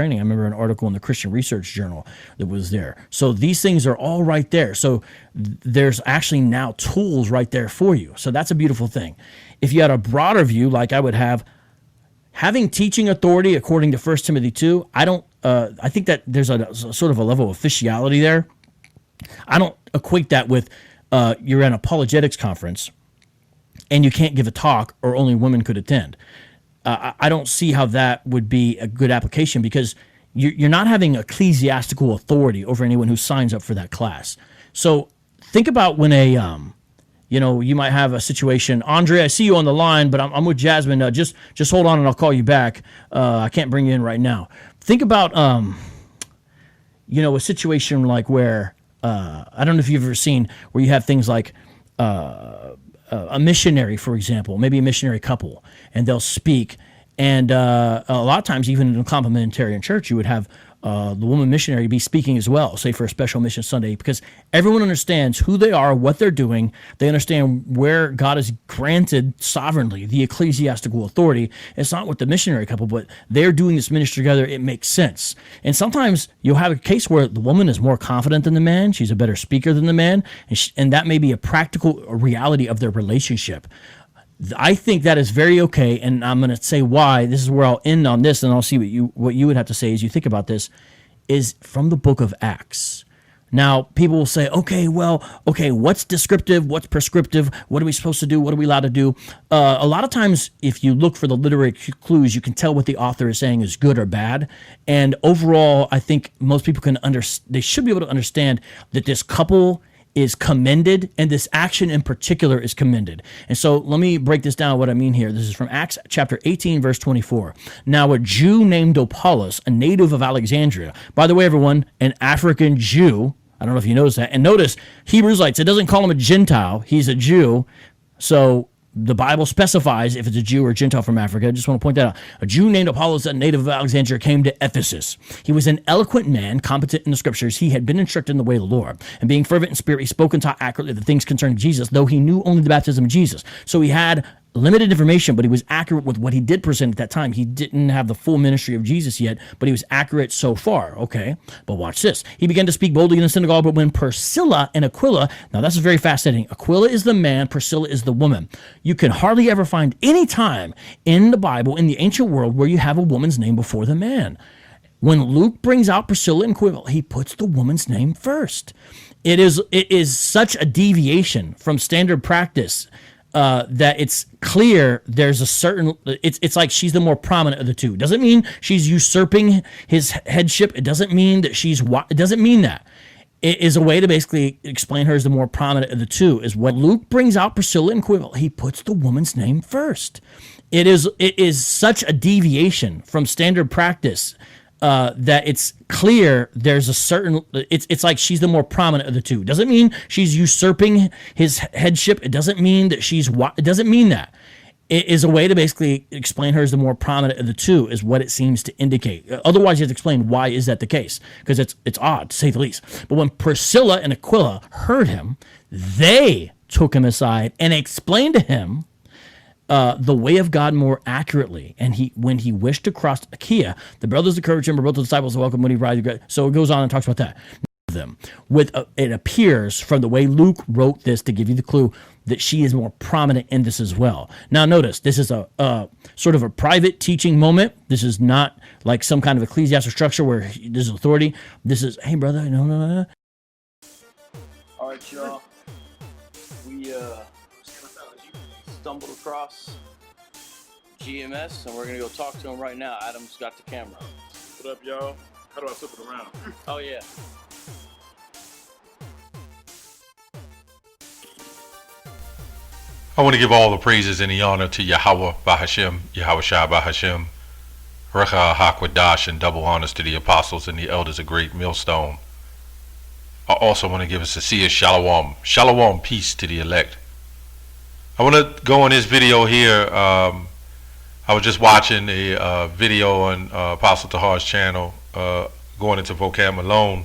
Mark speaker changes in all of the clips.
Speaker 1: training. I remember an article in the Christian Research Journal that was there. So these things are all right there. So there's actually now tools right there for you. So that's a beautiful thing. If you had a broader view, like I would have, having teaching authority according to 1 Timothy 2, I think that there's a sort of a level of officiality there. I don't equate that with you're at an apologetics conference and you can't give a talk or only women could attend. I don't see how that would be a good application, because you're not having ecclesiastical authority over anyone who signs up for that class. So think about when you might have a situation. Andre, I see you on the line, but I'm with Jasmine. Just hold on and I'll call you back. I can't bring you in right now. Think about, a situation like where, I don't know if you've ever seen where you have things like a missionary, for example, maybe a missionary couple, and they'll speak. And a lot of times, even in a complementarian church, you would have the woman missionary be speaking as well, say for a special mission Sunday, because everyone understands who they are, what they're doing. They understand where God has granted sovereignly the ecclesiastical authority. It's not with the missionary couple, but they're doing this ministry together. It makes sense. And sometimes you'll have a case where the woman is more confident than the man. She's a better speaker than the man. And that may be a practical reality of their relationship. I think that is very okay, and I'm going to say why. This is where I'll end on this, and I'll see what you would have to say as you think about this, is from the book of Acts. Now, people will say, okay, what's descriptive? What's prescriptive? What are we supposed to do? What are we allowed to do? A lot of times, if you look for the literary clues, you can tell what the author is saying is good or bad. And overall, I think most people they should be able to understand that this couple is commended, and this action in particular is commended. And so let me break this down, what I mean here. This is from Acts chapter 18, verse 24. Now a Jew named Apollos, a native of Alexandria. By the way, everyone, an African Jew. I don't know if you noticed that. And notice, Hebrews writes, it doesn't call him a Gentile. He's a Jew. So the Bible specifies if it's a Jew or a Gentile from Africa. I just want to point that out. A Jew named Apollos, a native of Alexandria, came to Ephesus. He was an eloquent man, competent in the scriptures. He had been instructed in the way of the Lord. And being fervent in spirit, he spoke and taught accurately the things concerning Jesus, though he knew only the baptism of Jesus. So he had limited information, but he was accurate with what he did present at that time. He didn't have the full ministry of Jesus yet, but he was accurate so far. Okay, but watch this. He began to speak boldly in the synagogue, but when Priscilla and Aquila, now that's very fascinating. Aquila is the man, Priscilla is the woman. You can hardly ever find any time in the Bible, in the ancient world, where you have a woman's name before the man. When Luke brings out Priscilla and Aquila, he puts the woman's name first. It is such a deviation from standard practice that it's clear there's a certain, it's like she's the more prominent of the two. Doesn't mean she's usurping his headship. It doesn't mean that it doesn't mean that. It is a way to basically explain her as the more prominent of the two, is when Luke brings out Priscilla and Aquila, he puts the woman's name first. It is such a deviation from standard practice that it's clear there's a certain, it's like she's the more prominent of the two. Doesn't mean she's usurping his headship. It doesn't mean that it doesn't mean that. It is a way to basically explain her as the more prominent of the two, is what it seems to indicate. Otherwise, you have to explain why is that the case, because it's odd, to say the least. But when Priscilla and Aquila heard him, they took him aside and explained to him the way of God more accurately. And when he wished to cross Aquila, the brothers encouraged him, both the disciples welcome when he arrived. So it goes on and talks about that. Them it appears from the way Luke wrote this to give you the clue that she is more prominent in this as well. Now notice, this is a sort of a private teaching moment. This is not like some kind of ecclesiastical structure where there's authority. This is, hey brother, no.
Speaker 2: All right, y'all. We stumbled across GMS, and we're gonna go talk to him right now. Adam's got the camera.
Speaker 3: What up, y'all? How do I flip it around?
Speaker 2: Oh yeah.
Speaker 4: I want to give all the praises and the honor to Yahweh Bahashem, Yahweh Shai Bahashem, Recha HaKwadash, and double honors to the apostles and the elders of Great Millstone. I also want to give a sincere shalom. Shalom, peace to the elect. I want to go on this video here. I was just watching a video on Apostle Tahar's channel, going into Vocab Malone,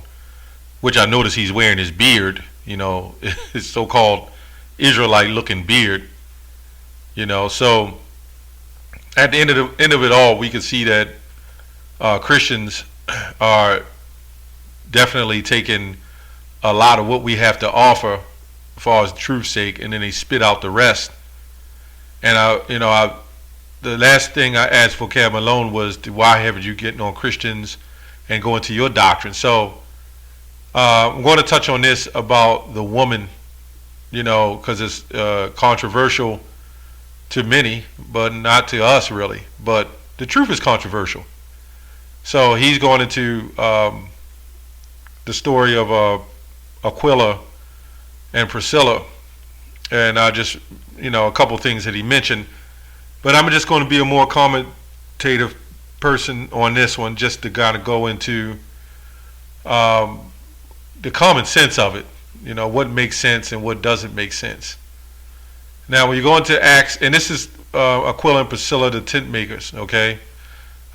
Speaker 4: which I noticed he's wearing his beard, his so-called Israelite looking beard, so at the end of it all, we can see that Christians are definitely taking a lot of what we have to offer as far as truth's sake, and then they spit out the rest. And the last thing I asked for Cam Malone was, why haven't you getting on Christians and going to your doctrine? So I'm going to touch on this about the woman, because it's controversial to many, but not to us really. But the truth is controversial. So he's going into the story of Aquila and Priscilla, and just a couple things that he mentioned. But I'm just going to be a more commentative person on this one, just to kind of go into the common sense of it. What makes sense and what doesn't make sense. Now, when you go into Acts, and this is Aquila and Priscilla, the tent makers, okay?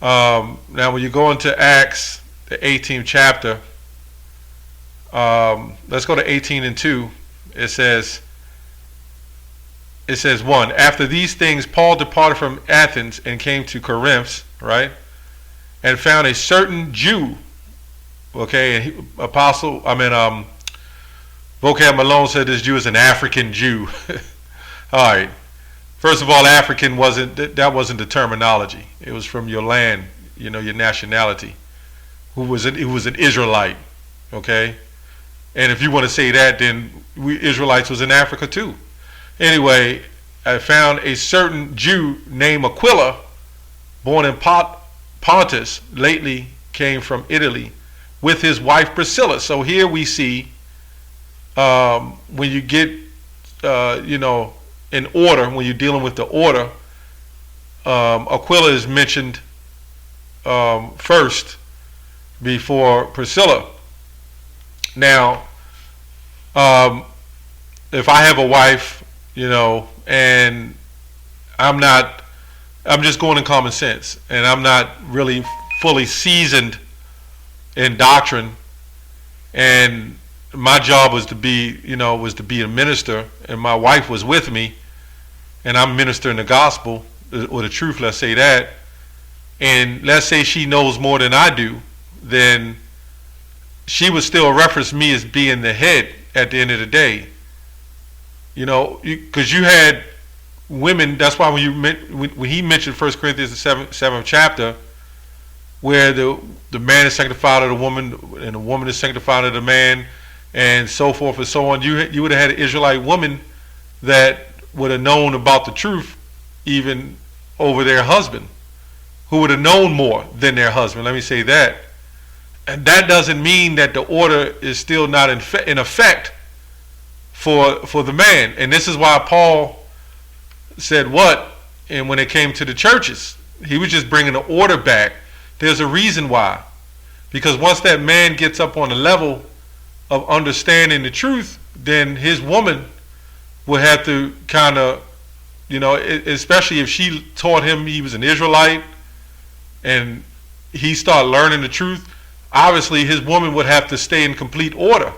Speaker 4: Now, when you go into Acts, the 18th chapter, let's go to 18:2. It says 1. After these things, Paul departed from Athens and came to Corinth, right? And found a certain Jew, okay? And Vocab Malone said this Jew is an African Jew. All right. First of all, African wasn't the terminology. It was from your land, your nationality. Who was an Israelite, okay? And if you want to say that, then we Israelites was in Africa too. Anyway, I found a certain Jew named Aquila, born in Pontus, lately came from Italy, with his wife Priscilla. So here we see, when you get, in order, when you're dealing with the order, Aquila is mentioned first before Priscilla. Now, if I have a wife, and I'm just going in common sense, and I'm not really fully seasoned in doctrine, and my job was to be a minister, and my wife was with me, and I'm ministering the gospel, or the truth, let's say that, and let's say she knows more than I do, then she would still reference me as being the head at the end of the day. Because you had women. That's why when he mentioned 1 Corinthians the 7th chapter, where the man is sanctified of the woman, and the woman is sanctified of the man, and so forth and so on. You would have had an Israelite woman that would have known about the truth even over their husband, who would have known more than their husband. Let me say that. And that doesn't mean that the order is still not in effect for the man. And this is why Paul said what? And when it came to the churches, he was just bringing the order back. There's a reason why. Because once that man gets up on the level of understanding the truth, then his woman will have to kind of, especially if she taught him he was an Israelite and he started learning the truth, obviously his woman would have to stay in complete order.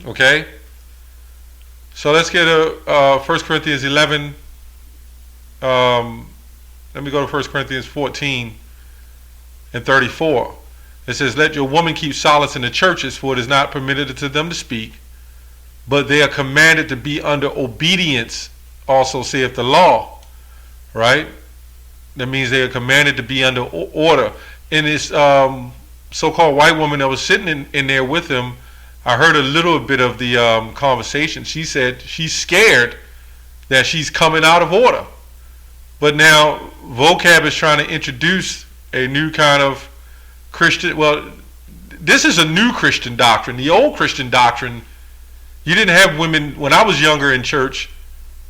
Speaker 4: Okay? So let's get a 1 Corinthians 11. Let me go to 1 Corinthians 14 and 34. It says, let your woman keep silence in the churches, for it is not permitted to them to speak, but they are commanded to be under obedience, also saith the law. Right? That means they are commanded to be under order. And this so-called white woman that was sitting in there with him, I heard a little bit of the conversation. She said she's scared that she's coming out of order. But now Vocab is trying to introduce a new kind of Christian. Well, this is a new Christian doctrine. The old Christian doctrine, you didn't have women. When I was younger in church,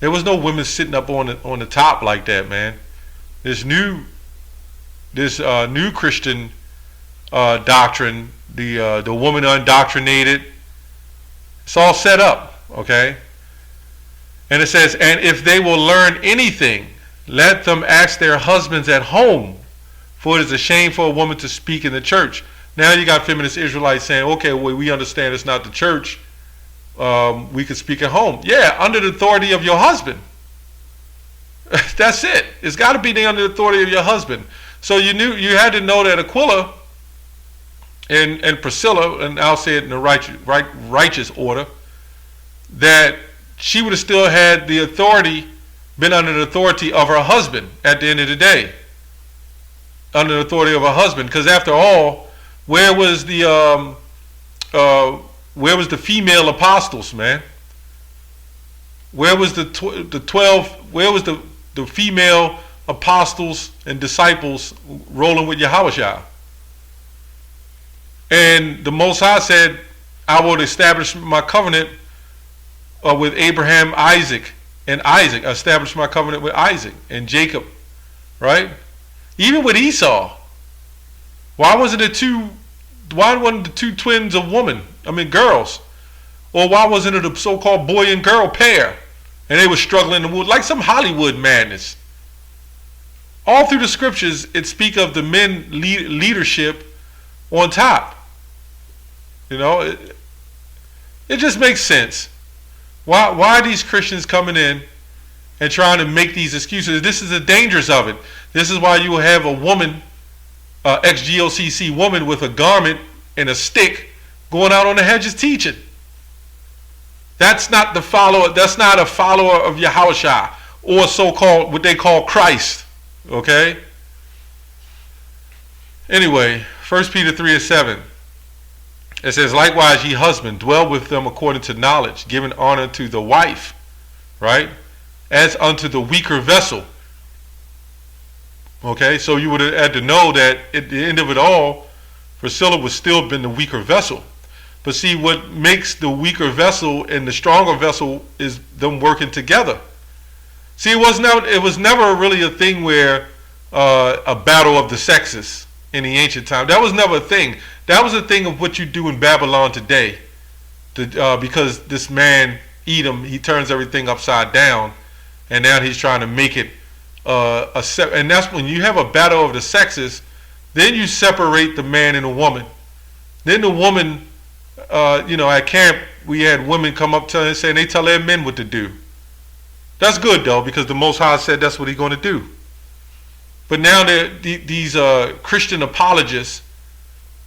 Speaker 4: there was no women sitting up on the top like that, man. This new Christian doctrine, the woman undoctrinated, it's all set up, okay? And it says, and if they will learn anything, let them ask their husbands at home, for it is a shame for a woman to speak in the church. Now you got feminist Israelites saying, okay, well, we understand it's not the church. We could speak at home. Yeah, under the authority of your husband. That's it. It's got to be under the authority of your husband. So you had to know that Aquila and Priscilla, and I'll say it in the righteous order, that she would have still had the authority, been under the authority of her husband at the end of the day. Under the authority of her husband, because after all, where was the female apostles, man? Where was the 12? Where was the female apostles and disciples rolling with Yahushua? And the Most High said, "I will establish my covenant with Abraham, Isaac, and Isaac. I established my covenant with Isaac and Jacob," right? Even with Esau, why wasn't the two twins of women? I mean, girls, or why wasn't it a so-called boy and girl pair, and they were struggling in the wood like some Hollywood madness? All through the scriptures, it speak of the men leadership on top. You know, it just makes sense. Why are these Christians coming in and trying to make these excuses? This is the dangers of it. This is why you will have a woman, ex-GOCC woman with a garment and a stick going out on the hedges teaching. That's not the follower. That's not a follower of Yahushua or so-called what they call Christ. Okay. Anyway, 1 Peter 3:7. It says, "Likewise, ye husband, dwell with them according to knowledge, giving honor to the wife, right, as unto the weaker vessel." Okay, so you would have had to know that at the end of it all, Priscilla would still been the weaker vessel. But see, what makes the weaker vessel and the stronger vessel is them working together. See, it was never really a thing where a battle of the sexes in the ancient time. That was never a thing. That was a thing of what you do in Babylon today, because this man Edom, he turns everything upside down, and now he's trying to make it and that's when you have a battle of the sexes. Then you separate the man and the woman. Then the woman, at camp we had women come up to us and say they tell their men what to do. That's good though, because the Most High said that's what He's going to do. But now these Christian apologists,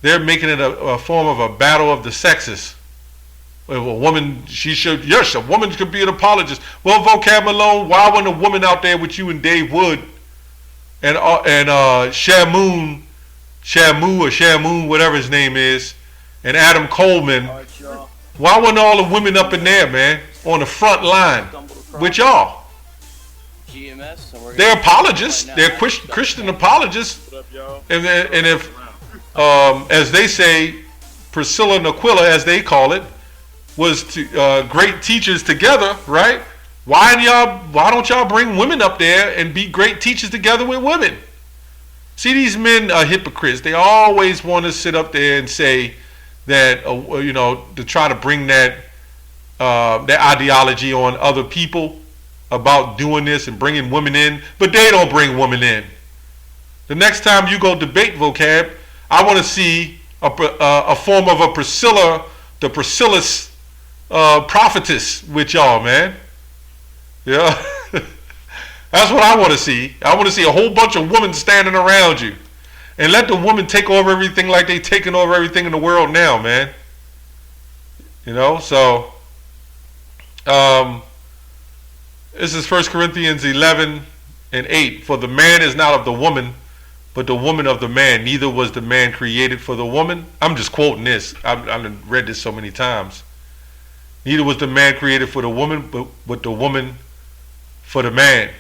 Speaker 4: they're making it a form of a battle of the sexes. If a woman, a woman could be an apologist. Well, Vocab Malone, why wasn't a woman out there with you and Dave Wood and Shamu, whatever his name is, and Adam Coleman? Why wasn't all the women up in there, man, on the front line with y'all? They're apologists. They're Christian apologists. And if, as they say, Priscilla and Aquila, as they call it, was great teachers together, right? Why don't y'all bring women up there and be great teachers together with women? See, these men are hypocrites. They always want to sit up there and say that, to try to bring that ideology on other people about doing this and bringing women in, but they don't bring women in. The next time you go debate, Vocab, I want to see a form of a Priscilla, the Priscilla's prophetess with y'all, man. Yeah. That's what I want to see. I want to see a whole bunch of women standing around you, and let the women take over everything like they taking over everything in the world now, man. So this is 1 Corinthians 11:8. "For the man is not of the woman, but the woman of the man. Neither was the man created for the woman." I'm just quoting this. I've read this so many times. "Neither was the man created for the woman, but the woman for the man."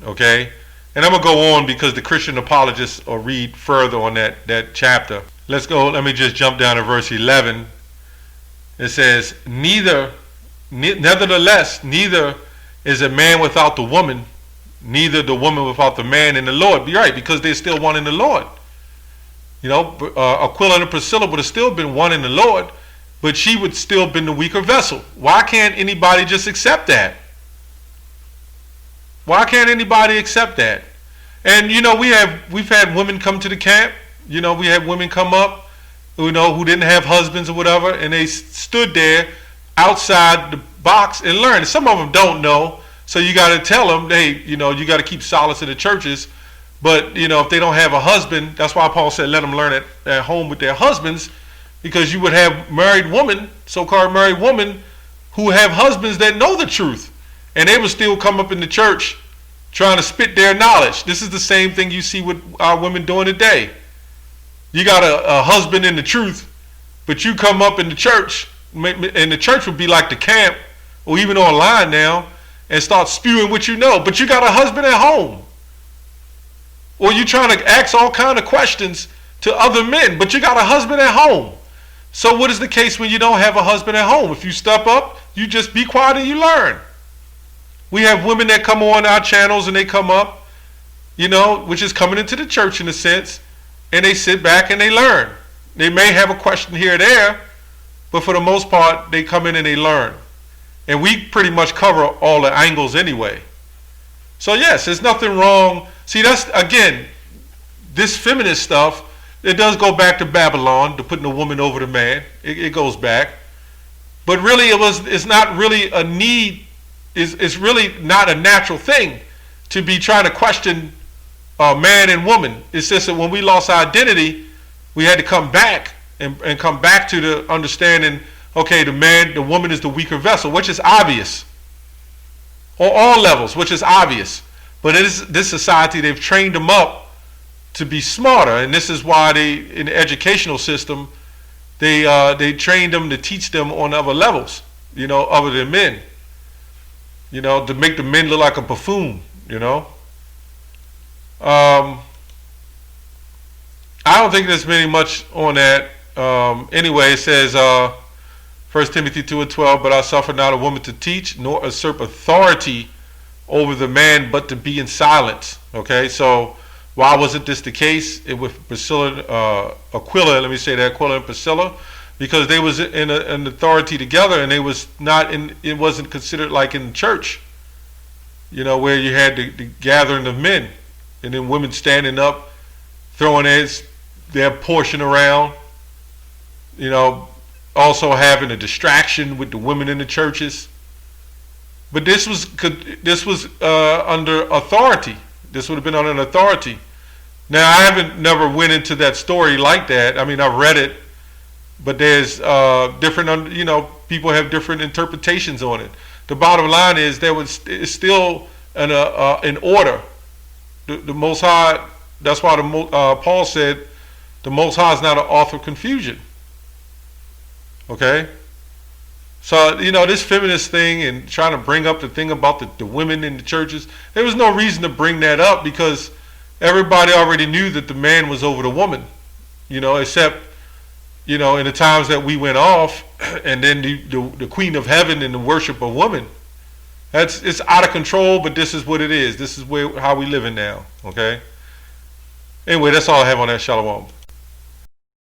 Speaker 4: Okay? And I'm going to go on because the Christian apologists will read further on that chapter. Let's go. Let me just jump down to verse 11. It says, "Nevertheless, neither is a man without the woman, neither the woman without the man in the Lord." Be right, because they're still one in the Lord. Aquila and Priscilla would have still been one in the Lord, but she would still been the weaker vessel. Why can't anybody just accept that? Why can't anybody accept that? And we've had women come to the camp. We had women come up, who didn't have husbands or whatever, and they stood there outside the box and learned. Some of them don't know, so you got to tell them, hey, you got to keep solace in the churches. But, if they don't have a husband, that's why Paul said let them learn at home with their husbands, because you would have married women, so-called married women, who have husbands that know the truth, and they would still come up in the church trying to spit their knowledge. This is the same thing you see with our women doing today. You got a husband in the truth, but you come up in the church, and the church would be like the camp, or even online now, and start spewing what you know, but you got a husband at home. Or you trying to ask all kind of questions to other men, but you got a husband at home. So what is the case when you don't have a husband at home? If you step up, you just be quiet and you learn. We have women that come on our channels and they come up, which is coming into the church in a sense, and they sit back and they learn. They may have a question here or there, but for the most part, they come in and they learn. And we pretty much cover all the angles anyway. So yes, there's nothing wrong. See, that's, again, this feminist stuff, it does go back to Babylon, to putting a woman over the man. It goes back. But really, it's not really a need, it's really not a natural thing to be trying to question man and woman. It's just that when we lost our identity, we had to come back and come back to the understanding, okay, the woman is the weaker vessel, which is obvious. On all levels, which is obvious. But this society, they've trained them up to be smarter, and this is why in the educational system, they train them to teach them on other levels, other than men, to make the men look like a buffoon, I don't think there's very much on that. Anyway, it says, 1 Timothy 2:12, but I suffer not a woman to teach, nor usurp authority over the man, but to be in silence. Okay, so why wasn't this the case with Priscilla, Aquila? Let me say that, Aquila and Priscilla, because they was in an authority together, and they was not in. It wasn't considered like in church, where you had the gathering of men, and then women standing up, throwing their portion around, also having a distraction with the women in the churches. But this was under authority. This would have been under an authority. Now, I never went into that story like that. I mean, I've read it, but there's different, people have different interpretations on it. The bottom line is it's still an order. The Most High, that's why Paul said the Most High is not an author of confusion. Okay? So, this feminist thing and trying to bring up the thing about the women in the churches, there was no reason to bring that up, because everybody already knew that the man was over the woman, except, in the times that we went off, and then the queen of heaven and the worship of woman. It's out of control, but this is what it is. This is how we living now, okay? Anyway, that's all I have on that. Shalom.